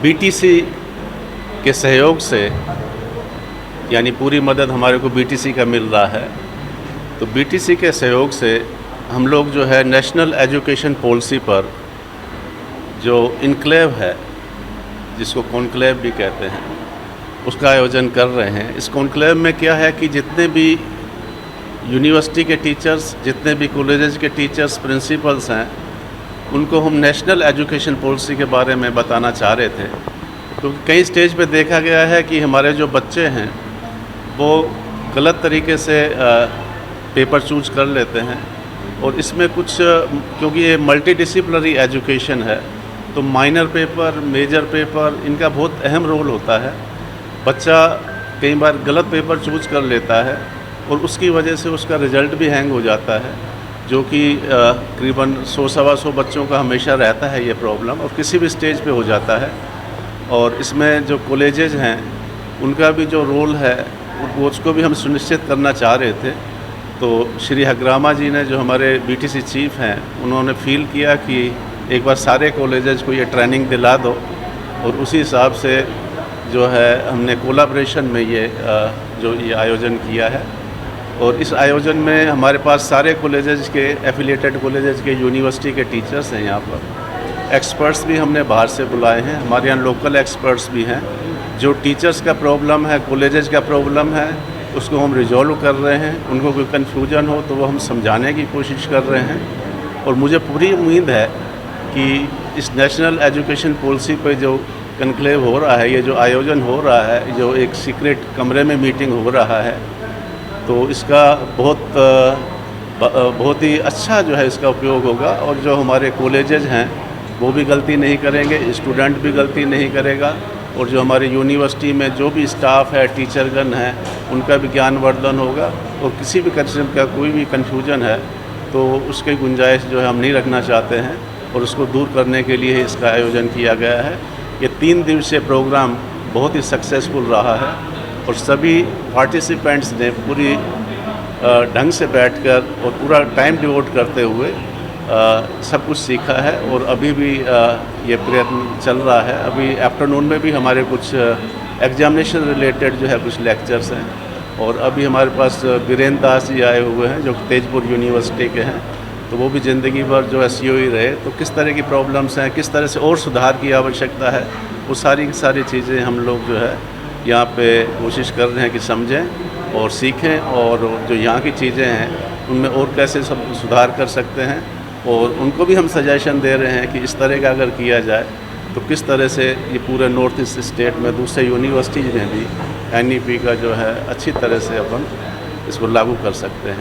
BTC के सहयोग से, यानी पूरी मदद हमारे को बीटीसी का मिल रहा है। तो बीटीसी के सहयोग से हम लोग जो है नेशनल एजुकेशन पॉलिसी पर जो इनक्लेव है, जिसको कॉन्क्लेव भी कहते हैं, उसका आयोजन कर रहे हैं। इस कॉन्क्लेव में क्या है कि जितने भी यूनिवर्सिटी के टीचर्स, जितने भी कॉलेजेस के टीचर्स, प्रिंसिपल्स हैं, उनको हम नेशनल एजुकेशन पॉलिसी के बारे में बताना चाह रहे थे। क्योंकि कई स्टेज पे देखा गया है कि हमारे जो बच्चे हैं वो गलत तरीके से पेपर चूज कर लेते हैं, और इसमें कुछ, क्योंकि ये मल्टी डिसिप्लिनरी एजुकेशन है, तो माइनर पेपर, मेजर पेपर, इनका बहुत अहम रोल होता है। बच्चा कई बार गलत पेपर चूज कर लेता है और उसकी वजह से उसका रिज़ल्ट भी हैंग हो जाता है, जो कि तकरीबन 100-125 बच्चों का हमेशा रहता है ये प्रॉब्लम, और किसी भी स्टेज पे हो जाता है। और इसमें जो कॉलेजेस हैं उनका भी जो रोल है वो उसको भी हम सुनिश्चित करना चाह रहे थे। तो श्री हग्रामा जी ने, जो हमारे बीटीसी चीफ हैं, उन्होंने फील किया कि एक बार सारे कॉलेजेस को ये ट्रेनिंग दिला दो, और उसी हिसाब से जो है हमने कोलैबोरेशन में ये आयोजन किया है। और इस आयोजन में हमारे पास सारे कॉलेजेस के, एफिलिएटेड कॉलेजेस के, यूनिवर्सिटी के टीचर्स हैं। यहाँ पर एक्सपर्ट्स भी हमने बाहर से बुलाए हैं, हमारे यहाँ लोकल एक्सपर्ट्स भी हैं। जो टीचर्स का प्रॉब्लम है, कॉलेजेस का प्रॉब्लम है, उसको हम रिजॉल्व कर रहे हैं। उनको कोई कन्फ्यूजन हो तो वो हम समझाने की कोशिश कर रहे हैं। और मुझे पूरी उम्मीद है कि इस नेशनल एजुकेशन पॉलिसी पर जो कॉन्क्लेव हो रहा है, ये जो आयोजन हो रहा है, जो एक सीक्रेट कमरे में मीटिंग हो रहा है, तो इसका बहुत ही अच्छा जो है इसका उपयोग होगा। और जो हमारे कॉलेजेस हैं वो भी गलती नहीं करेंगे, स्टूडेंट भी गलती नहीं करेगा, और जो हमारे यूनिवर्सिटी में जो भी स्टाफ है, टीचरगण है, उनका भी ज्ञानवर्धन होगा। और किसी भी किस्म का कोई भी कन्फ्यूजन है तो उसकी गुंजाइश जो है हम नहीं रखना चाहते हैं, और उसको दूर करने के लिए इसका आयोजन किया गया है। ये 3 दिवसीय प्रोग्राम बहुत ही सक्सेसफुल रहा है, और सभी पार्टिसिपेंट्स ने पूरी ढंग से बैठकर और पूरा टाइम डिवोट करते हुए सब कुछ सीखा है। और अभी भी ये प्रयत्न चल रहा है। अभी आफ्टरनून में भी हमारे कुछ एग्जामिनेशन रिलेटेड जो है कुछ लेक्चर्स हैं, और अभी हमारे पास वीरेंद्र दास जी आए हुए हैं जो तेजपुर यूनिवर्सिटी के हैं। तो वो भी ज़िंदगी भर जो है सीओ ही रहे, तो किस तरह की प्रॉब्लम्स हैं, किस तरह से और सुधार की आवश्यकता है, वो सारी की सारी चीज़ें हम लोग जो है यहाँ पे कोशिश कर रहे हैं कि समझें और सीखें, और जो यहाँ की चीज़ें हैं उनमें और कैसे सब सुधार कर सकते हैं। और उनको भी हम सजेशन दे रहे हैं कि इस तरह का अगर किया जाए तो किस तरह से ये पूरे नॉर्थ ईस्ट स्टेट में दूसरे यूनिवर्सिटीज़ में भी NEP का जो है अच्छी तरह से अपन इसको लागू कर सकते हैं।